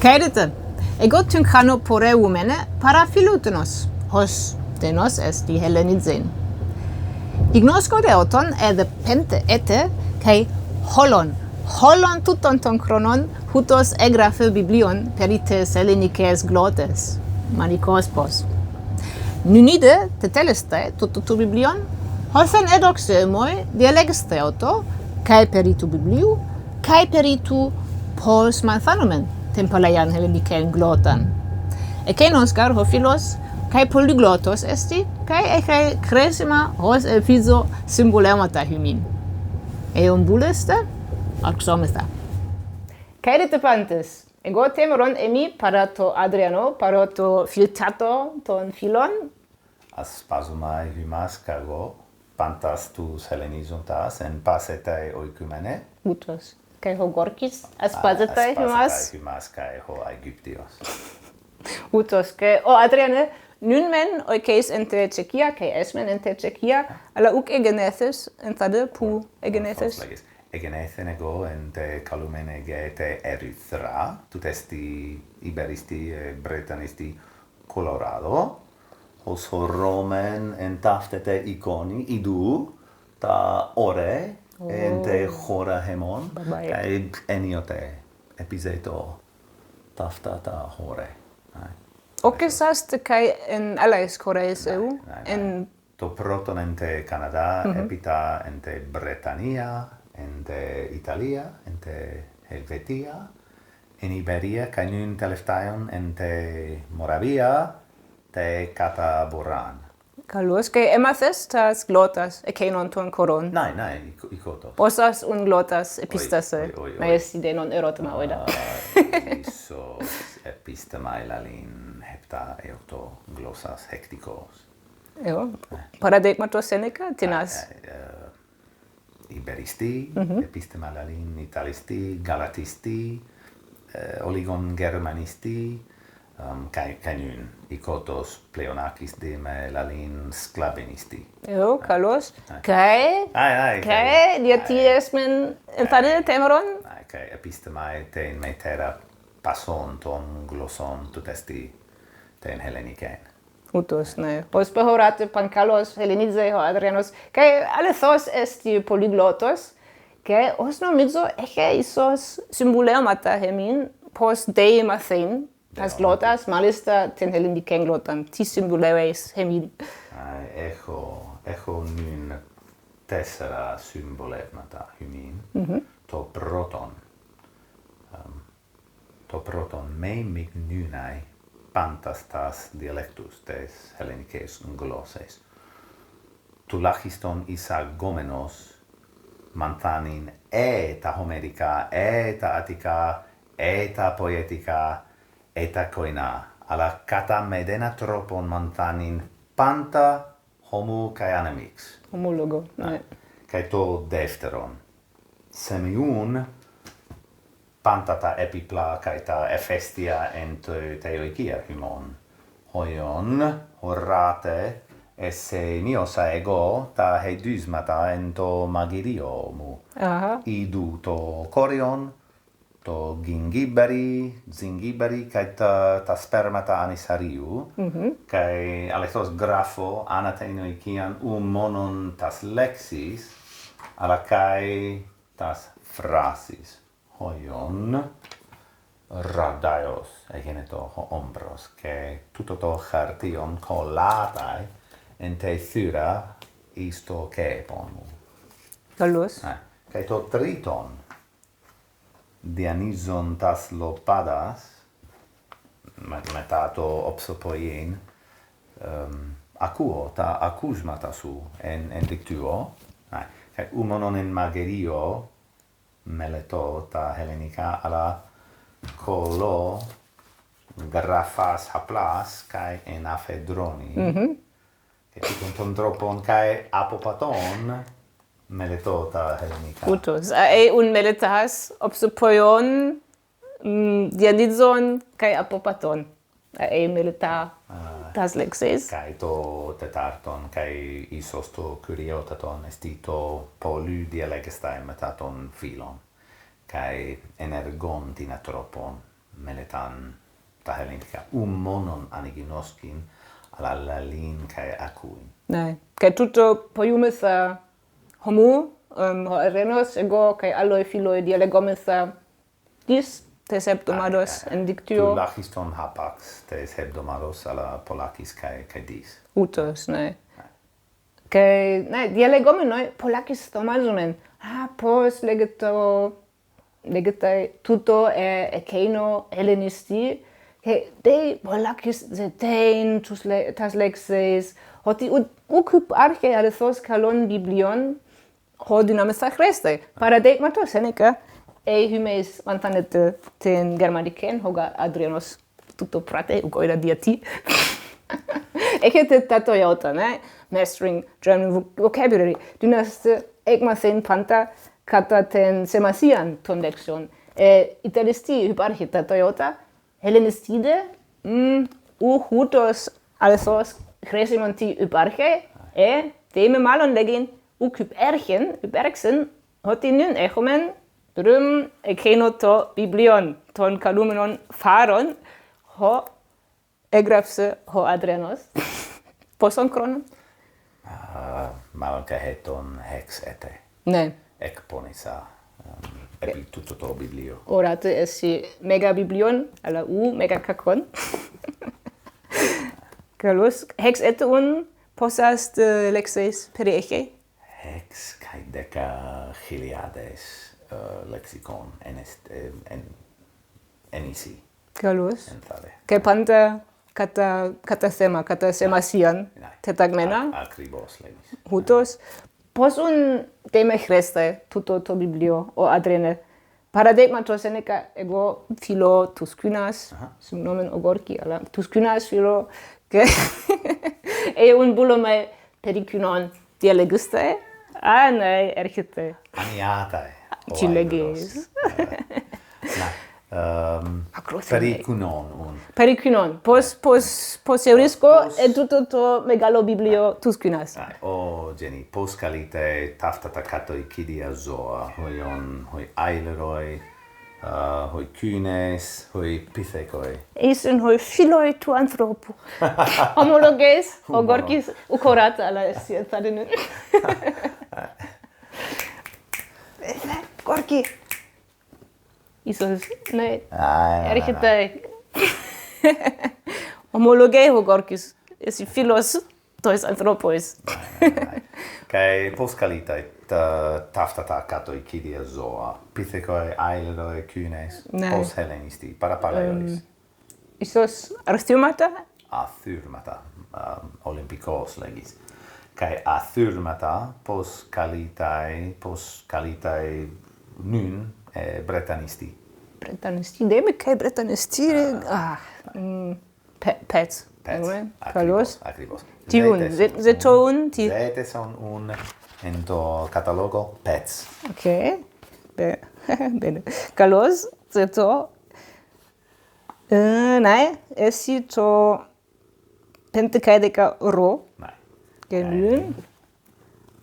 Kairite, ego tynkhano poreumene parafilutenos, hos denos esti Hellenidzen. Ignosko deoton ede pente ete kai holon tuton ton chronon hutos egrafe biblion perites Hellenikees glotes, manikospos. Nunide teteleste tutu biblion, hosen edoxe moi dialegste auto, kai peritu bibliu, kai peritu pos malthanomen, tempalayan Hellenikeen glotan. Ekenosgar hofilos, kai polyglotos esti, kai cresima hos epizo symbolemata hymin. Eon buleste, axomesta. Kai de tepantes, ego temeron emi parato Adriano, parato filtato ton filon, Aspasumai hymas kago, pantas tus Hellenizontas en pasetai oikumene. utos. Kai ho gorkis, aspazetai hymas. Aspasetai hymas kai ho Aegyptios. Utos, ke Adriane, nun men oikeis ente Czechia, kai esmen ente Czechia, ala uk egenethes, entade pu egenethes. Egenethen ego ente calumene gete Erythra, tutesti iberisti e bretanisti Colorado, hos Romen entaftete iconi, idu, ta ore, ente hora hemon, kai eniote episeto taftata hore. Okesast kai en alais Koreis EU, en To proton ente Canada, epita ente Bretania, ente Italia, ente Helvetia, en Iberia, kai nun teleftaion ente Moravia, te Kata Boran. Kalus, ke emathes tas glotas, ekenon ton koron. Nai, ikoto. Posas un glotas epistase, oi. maes idenon erotma oida. Isos epistemai lalin hepta eoto glossas hecticos. Eo, paradigmato Seneca, tinas. Iberisti, epistemai lalin italisti, galatisti, oligon germanisti, kai nun ikotos pleonakis de me lalin sklavenisti. Eo, kalus, kai diatiesmen entade temeron. Kai epistemai ten metera passon ton glosson tutesti ten Hellenikeen. Utos, ne. Pos behorate pankalos Hellenidze ho Adrianos, kai alethos esti polyglotos, kai osno mizo eche isos symbolemata hemin pos deimathen, tas glotas malista ten Hellenikeen glotan, tis symboleveis hemin. Echo nun tessera symbolemata hymin, to proton me mignunai pantastas dialectus des Hellenikees glosses. Tulachiston isagomenos manthanin eta homerica, eta attica, eta poetica, eta koina, ala kata medena tropon manthanin panta homo kai anemix. Homologo, ne. Kai to defteron. Semiun pantata epipla kai ta efestia ent theoikia hymon. Hoion horrate esse miosa ego ta hedysmata ento magirio mu. Idu to corion, to zingiberi kai ta spermata anisariu, kai alethos grafo anateinoikian monon tas lexis, ala kai tas phrasis. Hoion radaios egeneto ombros, ke tuto to chartion collatai ente thyra isto kepon. Kalus. Kai to triton Dianison tas lopadas, metato opsopoien, akuo ta akusmata su en dictuo, kai umonon in magerio meleto ta Hellenica ala colo grafas haplas kai en aphedroni. Kai titon tropon kai apopaton meleto ta Hellenica. Utos, un meletas opsopoion dianizon kai apopaton. Meleta tas lexes. Kai to tetarton kai isosto curiotaton estito poly dialegestai metaton filon. Kai energon tinatropon meletan tahelintika monon ainakin noskin alalin kai akuin. Ne, kai tuto pojumisa homu renos ego kai alloi filoi dialegomisa dis tes hebdomados en dictio. Tu lachiston hapax tes hebdomados alla polakis kai dis. Utos, ne. Kai dialegomen noi polakis tomazumen. Pos legetai tuto keino hellenisti. De polakis zetein tas lexes. Hoti ucup arche alethos kalon biblion ho dynamisa Christe. Paradigmato Seneca hymes vantanete ten germanicen hoga Adrianos tuto prate ugoida diati. Ecete tatoyota, ne? Mastering German vocabulary. Dynaste egmathen panta kata ten semasian ton lexion. Italisti hyparche tatoyota. Hellenistide hutos alethos Chresimenti hyparche theme malon legin ucup erxen hotinun echomen drum ekenoto biblion ton kalumenon Faron ho egrafse ho Adrianos poson chronon Malon heton hex ete. Ne. Ekponisa epi tutto to biblio. Orate esi mega biblion alla mega kakon. Carlos, hex ete posas de lexes perieche? Hex kai deca chiliades lexicon enisi. Carlos, kai panta kata semasian tetagmena? Akribos legis. Hutos, pos teme Christe tuto to biblio o Adriane. Paradigmato Seneca ego philo tuscunas, sum nomen ogorki alla tuscunas philo che bulo mai pericunon dialeguste, ne erchite. Aniatae. Cileges. Pericunon. Pericunon. Pos eurisco et tuto to megalo biblio tuscunas. Geni, pos calite taftata catoi kidia zoa, hoi aileroi, hoi kynes, hoi pithekoi. Eisen hoi philoi tu anthropo. Homologes, ogorkis, ukorata alla sietadinen. Gorki. Isos, ne, erchite. Homologe ogorkis, esi philos tois anthropois. Kai pos calite taftata catoi kidia zoa, pithekoi, aileroi, kynes, pos hellenisti, parapaleois. Isos arthymata? Athyrmata, olympikos legis. Kai athyrmata pos calitai nun bretanisti. Bretanisti, deme kai bretanisti, pets. Akribos. Zeton, Zete son ento catalogo pets. Ok, bene. Kalos, zeto, esi to pentecaedeca ro, genun,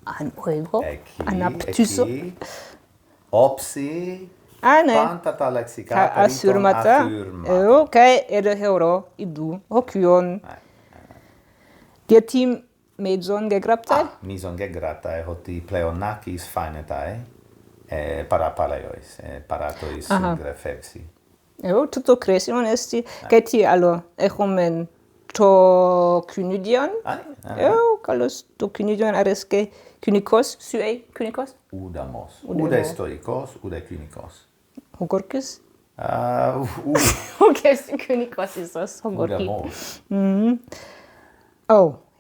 anoigo, anaptuso, opsi, pantata lexica, assurmata, kai ereheuro, idu, hokion, Dietim meson gegraptae? Meson gegraptae, hoti pleonakis fainetae, parapaleois, paratois grefevsi. Tuto Chresimon esti, kai ti allo, echomen to kynidion? Kalos to kynidion aresque kynikos, sue kynikos? Udamos. Ude stoikos, ude kynikos. Hogorkis? Hogorkis kynikos isos, hogorki. Udamos.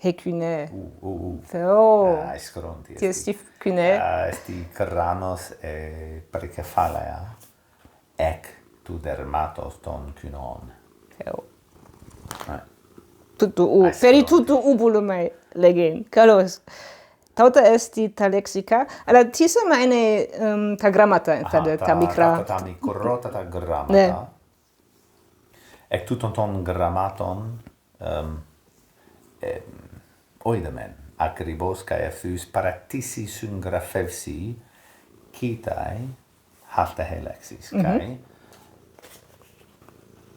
Hekyne. Feo. Escoronti. Esti kyne. Esti kranos pericefalea. Tu dermatos ton kynon. Feo. Peri tutu ubulumai legen. Kalos. Tauta esti ta lexica. Alla tisa meine ta grammata, ta micra. Ta microta ta grammata. Ec tuton ton grammaton oidemen akribos kai effus paractissi sun grafevsi kitai halta helexis kai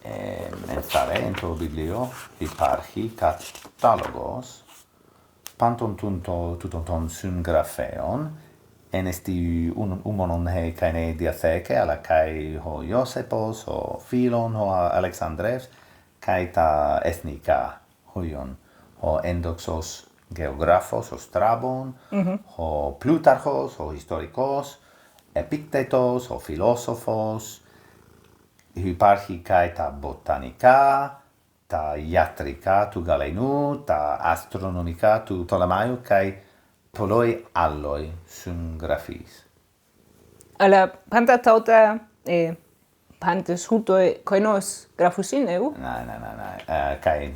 εν το βιβλίο υπάρχει κατάλογος πάντων τούτων των συγγραφέων. Ενέστη μόνον keine διαθέκε, αλλά και ο Ιώσεπος, ο Φίλων, ο Αλεξανδρεύς, και τα εθνικά χωρίων. Ο ένδοξος γεωγράφος, ο Στράβων, ο Πλούταρχος, ο ιστορικός, Επίκτετος, ο φιλόσοφος. Υπάρχει και τα βοτανικά, τα ιατρικά του Γαλενού, τα αστρονομικά του Πτολεμαίου και πολλοί άλλοι συγγραφείς. Αλλά πάντα τauta πάντες χούτοι κοινός γραφουσίν, Ναι. Και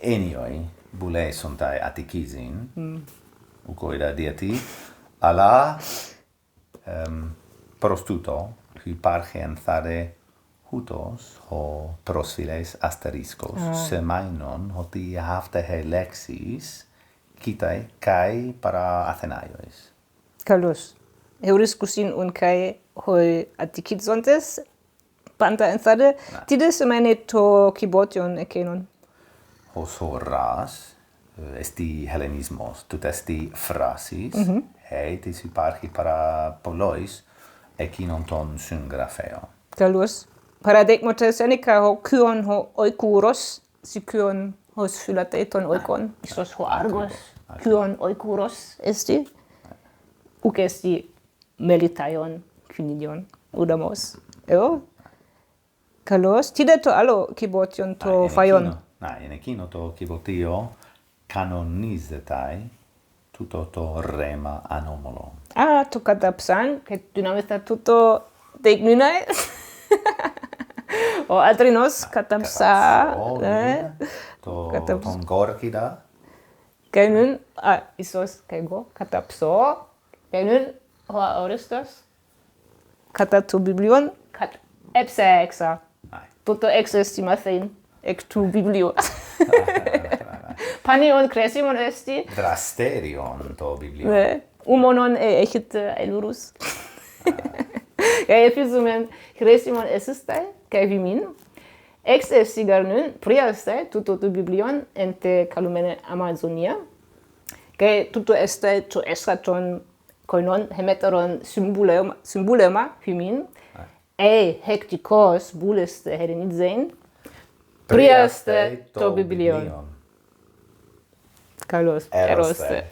ένιοι μπουλέσουν τα αττικίζιν, ουκοίδα διατή, αλλά προς τούτο υπάρχει ενθάρε χούτος ο πρόσφυλες αστερίσκος, σημαίνουν ότι αυτές λέξεις κοίтай και παρά Αθηναίους. Καλώς. Ευρίσκουσιν ουν και οι αττικίζοντες πάντα ενθάρε. Τι δεν σημαίνει το κυβότιον εκείνον? Ο σωράς, εστί χελενισμός, τούτες τι φράσεις, τις υπάρχει παρά πολλούς εκείνων των συγγραφέων. Καλώς. Παραδείγματος Σένικα, ο kyon ο oikuros, kyon ο σφυλατέ των oikon, ίσως ο άργος, kyon oikuros εστί, ουκ εστί μελιταίον kynidion, ουδαμός. Καλώς. Τι είναι το άλλο κυβότιον, το φαϊόν? Είναι εκείνο το κυβωτίο κανονίζεται τούτο το ρέμα ανώμολο. Το καταψάν και δυνάμεστα τούτο δεικνύναει. Ο Adrianos καταψά. Τον Κόρκιδα. Και νουν, ίσως και εγώ καταψώ. Και νουν ο αόριστος κατά του βιβλίων έψεξα. Τούτο εξαισθημαθήν εκ του βιβλίου. Πανίον κρέσιμον έστι. Δραστήριον το βιβλίο. Ναι, ούμονον έχετε ελουρούς. Και εφίζουμεν κρέσιμον έσισται και βιμήν. Εξαισθηγαρνούν πριάστε τούτο το βιβλίον εν τε καλουμένε Αμαζονία. Και τούτο έστε το έστρατον κοινών χεμέτερον συμβούλεμα βιμήν. Hektικώς βούλεστε χερενίτζεν. Πριάστε το βιβλίον. Καλώς, ερώστε.